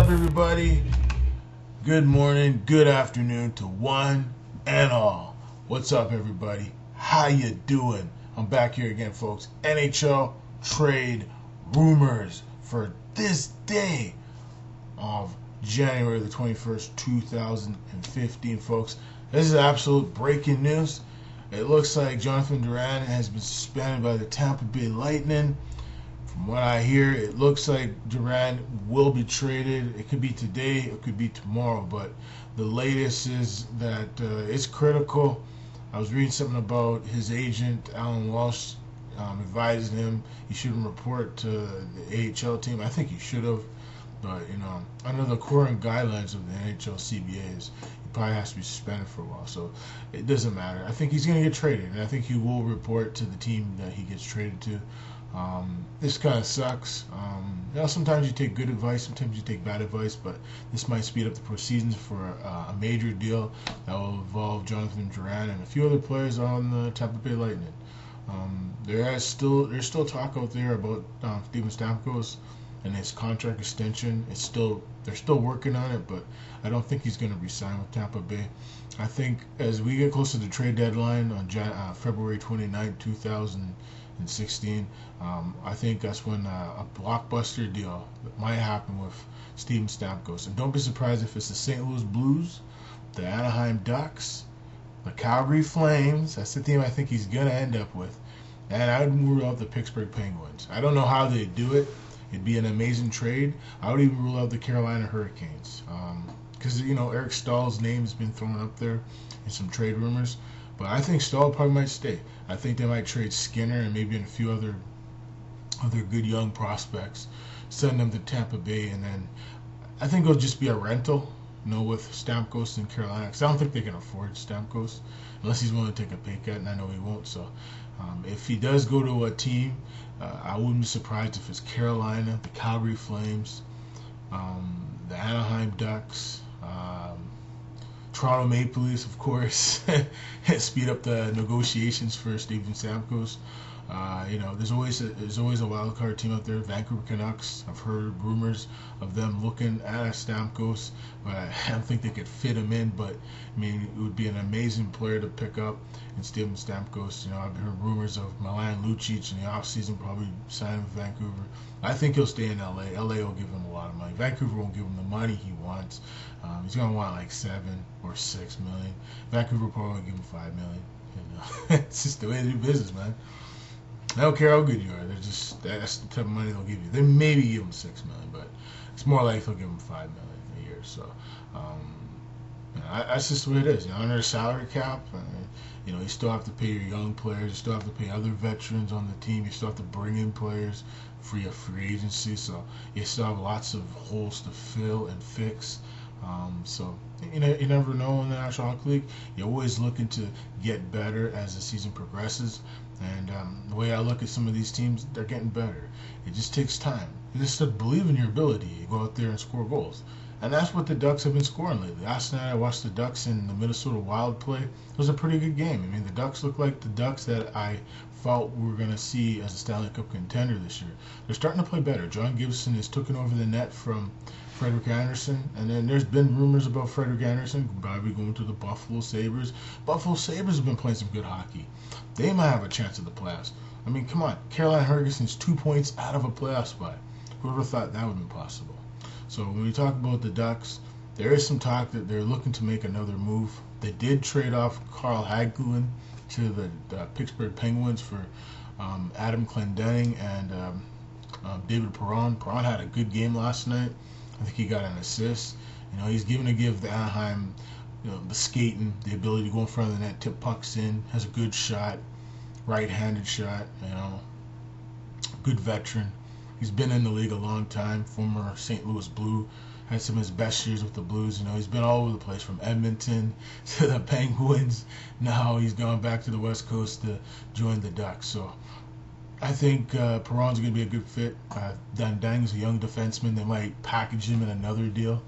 up, everybody? Good morning, good afternoon to one and all. What's up, everybody? How you doing? I'm back here again, folks. NHL trade rumors for this day of January the 21st, 2015, folks. This is absolute breaking news. It looks like Jonathan Dourin has been suspended by the Tampa Bay Lightning. From what I hear, it looks like Dourin will be traded. It could be today, it could be tomorrow, but the latest is that it's critical. I was reading something about his agent, Alan Walsh, advising him he shouldn't report to the AHL team. I think he should have, but under the current guidelines of the NHL CBAs, he probably has to be suspended for a while. So it doesn't matter. I think he's going to get traded, and I think he will report to the team that he gets traded to. This kind of sucks. Sometimes you take good advice, sometimes you take bad advice, but this might speed up the proceedings for a major deal that will involve Jonathan Dourin and a few other players on the Tampa Bay Lightning. There's still talk out there about Steven Stamkos and his contract extension. They're still working on it, but I don't think he's going to resign with Tampa Bay. I think as we get closer to the trade deadline on February 29, 2016, I think that's when a blockbuster deal might happen with Steven Stamkos. And don't be surprised if it's the St. Louis Blues, the Anaheim Ducks, the Calgary Flames. That's the team I think he's going to end up with. And I would rule out the Pittsburgh Penguins. I don't know how they do it. It'd be an amazing trade. I would even rule out the Carolina Hurricanes. Because, Eric Stahl's name has been thrown up there in some trade rumors. But I think Stahl probably might stay. I think they might trade Skinner and maybe a few other good young prospects, send them to Tampa Bay, and then I think it'll just be a rental, with Stamkos in Carolina. Because I don't think they can afford Stamkos unless he's willing to take a pay cut, and I know he won't. So if he does go to a team, I wouldn't be surprised if it's Carolina, the Calgary Flames, the Anaheim Ducks, Toronto Maple Leafs, of course, speed up the negotiations for Steven Stamkos. There's always a wild card team out there. Vancouver Canucks. I've heard rumors of them looking at Stamkos, but I don't think they could fit him in. But it would be an amazing player to pick up in Steven Stamkos. I've heard rumors of Milan Lucic in the offseason probably signing with Vancouver. I think he'll stay in LA. LA will give him a lot of money. Vancouver won't give him the money he wants. He's gonna want like $7 or $6 million. Vancouver probably won't give him $5 million. It's just the way they do business, man. I don't care how good you are. That's the type of money they'll give you. They maybe give them $6 million, but it's more likely they'll give them $5 million a year. So that's just the way it is. Under a salary cap, you still have to pay your young players. You still have to pay other veterans on the team. You still have to bring in players for your free agency. So you still have lots of holes to fill and fix. So you never know in the National Hockey League. You're always looking to get better as the season progresses. And the way I look at some of these teams, they're getting better. It just takes time. You just have to believe in your ability. You go out there and score goals. And that's what the Ducks have been scoring lately. Last night I watched the Ducks and the Minnesota Wild play. It was a pretty good game. The Ducks look like the Ducks that I felt we were going to see as a Stanley Cup contender this year. They're starting to play better. John Gibson has taken over the net from Frederik Andersen, and then there's been rumors about Frederik Andersen probably going to the Buffalo Sabres. Buffalo Sabres have been playing some good hockey. They might have a chance at the playoffs. Come on. Carolina Hurricanes 2 points out of a playoff spot. Whoever thought that would be possible? So when we talk about the Ducks, there is some talk that they're looking to make another move. They did trade off Carl Hagelin to the Pittsburgh Penguins for Adam Clendenning and David Perron. Perron had a good game last night. I think he got an assist. He's going to give the Anaheim, the skating, the ability to go in front of the net, tip pucks in, has a good shot, right-handed shot, good veteran. He's been in the league a long time, former St. Louis Blue, had some of his best years with the Blues. He's been all over the place from Edmonton to the Penguins. Now he's gone back to the West Coast to join the Ducks. So I think Perron's going to be a good fit. Dang's a young defenseman. They might package him in another deal.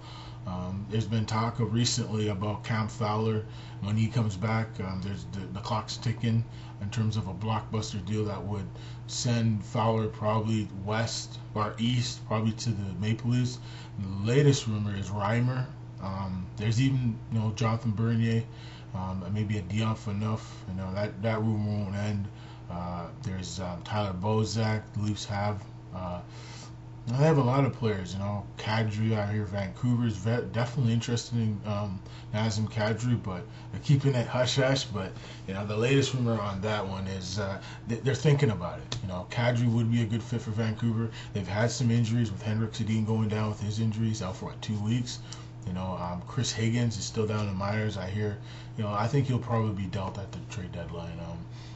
There's been talk of recently about Cam Fowler when he comes back. There's the clock's ticking in terms of a blockbuster deal that would send Fowler probably west or east, probably to the Maple Leafs. The latest rumor is Reimer. There's even Jonathan Bernier, maybe a Dion Phaneuf. That rumor won't end. There's Tyler Bozak. The Leafs have. They have a lot of players, Kadri out here, Vancouver's definitely interested in Nazem Kadri, but they're keeping it hush-hush. But, the latest rumor on that one is they're thinking about it. Kadri would be a good fit for Vancouver. They've had some injuries with Henrik Sedin going down with his injuries, out for 2 weeks. Chris Higgins is still down in Myers, I hear. I think he'll probably be dealt at the trade deadline.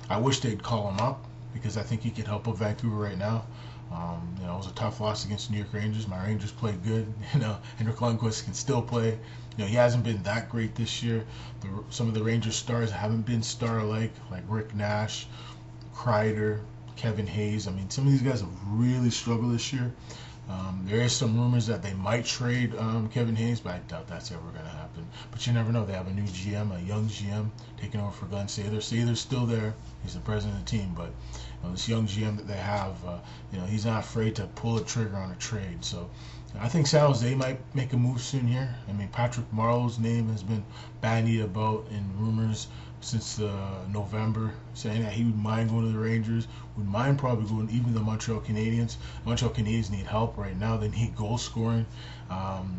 I wish they'd call him up because I think he could help up Vancouver right now. It was a tough loss against the New York Rangers. My Rangers played good. Henrik Lundqvist can still play. He hasn't been that great this year. Some of the Rangers stars haven't been star-like, like Rick Nash, Kreider, Kevin Hayes. Some of these guys have really struggled this year. There is some rumors that they might trade Kevin Hayes, but I doubt that's ever going to happen. But you never know. They have a new GM, a young GM, taking over for Glenn Sather. Sather's still there. He's the president of the team, but this young GM that they have, he's not afraid to pull a trigger on a trade. So I think San Jose might make a move soon here. Patrick Marleau's name has been bandied about in rumors since November, saying that he would mind going to the Rangers, would mind probably going even the Montreal Canadiens. The Montreal Canadiens need help right now. They need goal scoring.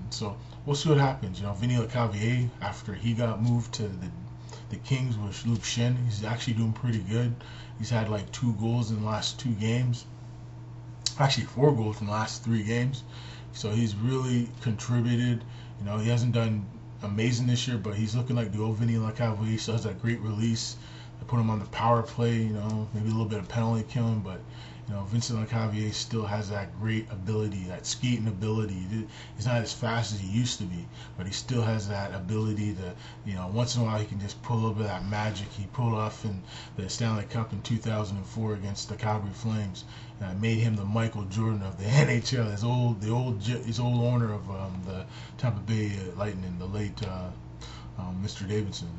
So we'll see what happens. Vinny Lecavalier, after he got moved to the Kings with Luke Shin, he's actually doing pretty good. He's had like 2 goals in the last 2 games. Actually 4 goals in the last 3 games. So he's really contributed. He hasn't done amazing this year, but he's looking like the old Vinny Lecavalier. He still has that great release. They put him on the power play, maybe a little bit of penalty killing, but Vincent Lecavalier still has that great ability, that skating ability. He's not as fast as he used to be, but he still has that ability to, once in a while he can just pull a little bit of that magic he pulled off in the Stanley Cup in 2004 against the Calgary Flames. Made him the Michael Jordan of the NHL. His old owner of the Tampa Bay Lightning, the late Mr. Davidson.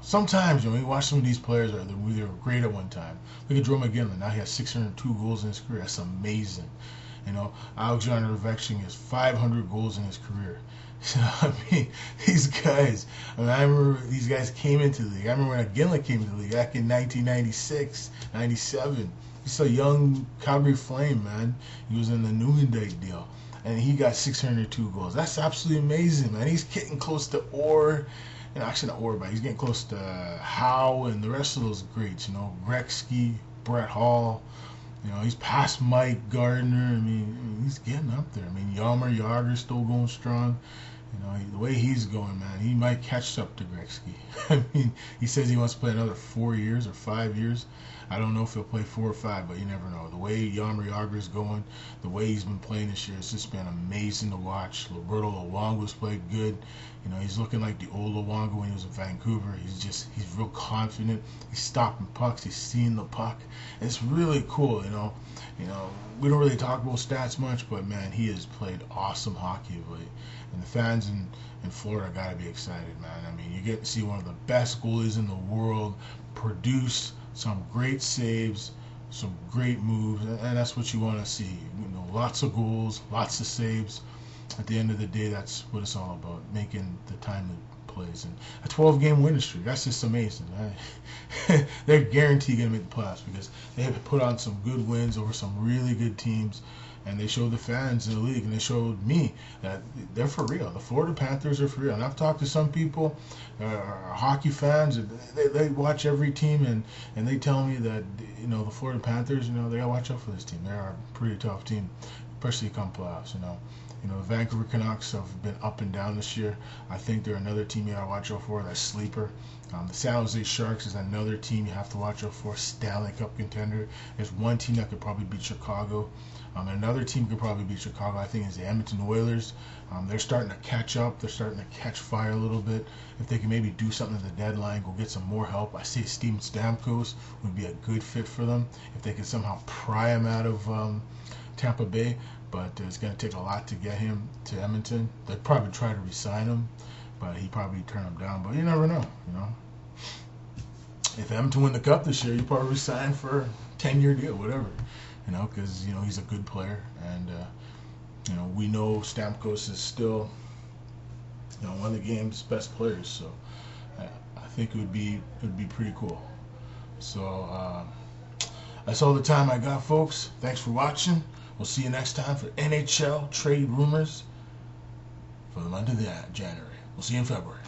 Sometimes when you watch some of these players, they were great at one time. Look at Joe McGinley. Now he has 602 goals in his career. That's amazing. Alexander Ovechkin has 500 goals in his career. These guys. I remember these guys came into the league. I remember when McGinley came into the league back in 1996, 97. He's a young Calgary Flame, man. He was in the Newman-Dyke deal, and he got 602 goals. That's absolutely amazing, man. He's getting close to Orr. Actually not Orr, but he's getting close to Howe and the rest of those greats. Gretzky, Brett Hall. He's past Mike Gardner. He's getting up there. Jaromir Jagr's still going strong. The way he's going, man, he might catch up to Gretzky. He says he wants to play another 4 years or 5 years. I don't know if he'll play 4 or 5, but you never know. The way Jaromir Jagr is going, the way he's been playing this year, it's just been amazing to watch. Roberto Luongo's played good. He's looking like the old Luongo when he was in Vancouver. He's real confident. He's stopping pucks. He's seeing the puck. It's really cool. We don't really talk about stats much, but man, he has played awesome hockey of late. And the fans in Florida got to be excited, man. You get to see one of the best goalies in the world produce some great saves, some great moves, and that's what you want to see. Lots of goals, lots of saves. At the end of the day, that's what it's all about, making the time it plays. And a 12-game winning streak, that's just amazing. They're guaranteed going to make the playoffs because they have put on some good wins over some really good teams. And they showed the fans in the league, and they showed me that they're for real. The Florida Panthers are for real. And I've talked to some people, hockey fans, they watch every team, and they tell me that, the Florida Panthers, they got to watch out for this team. They're a pretty tough team, especially come playoffs, the Vancouver Canucks have been up and down this year. I think they're another team you got to watch out for, that's sleeper. The San Jose Sharks is another team you have to watch out for, Stanley Cup contender. There's one team that could probably beat Chicago. Another team could probably beat Chicago, I think, is the Edmonton Oilers. They're starting to catch up. They're starting to catch fire a little bit. If they can maybe do something at the deadline, go get some more help. I see Steven Stamkos would be a good fit for them. If they could somehow pry him out of Tampa Bay, but it's going to take a lot to get him to Edmonton. They'd probably try to re-sign him, but he probably turn him down. But you never know, you know. If Edmonton win the Cup this year, you probably resign for a 10-year deal, whatever, you know, because you know he's a good player, and you know we know Stamkos is still, you know, one of the game's best players. So I think it would be pretty cool. So that's all the time I got, folks. Thanks for watching. We'll see you next time for NHL trade rumors for the month of January. We'll see you in February.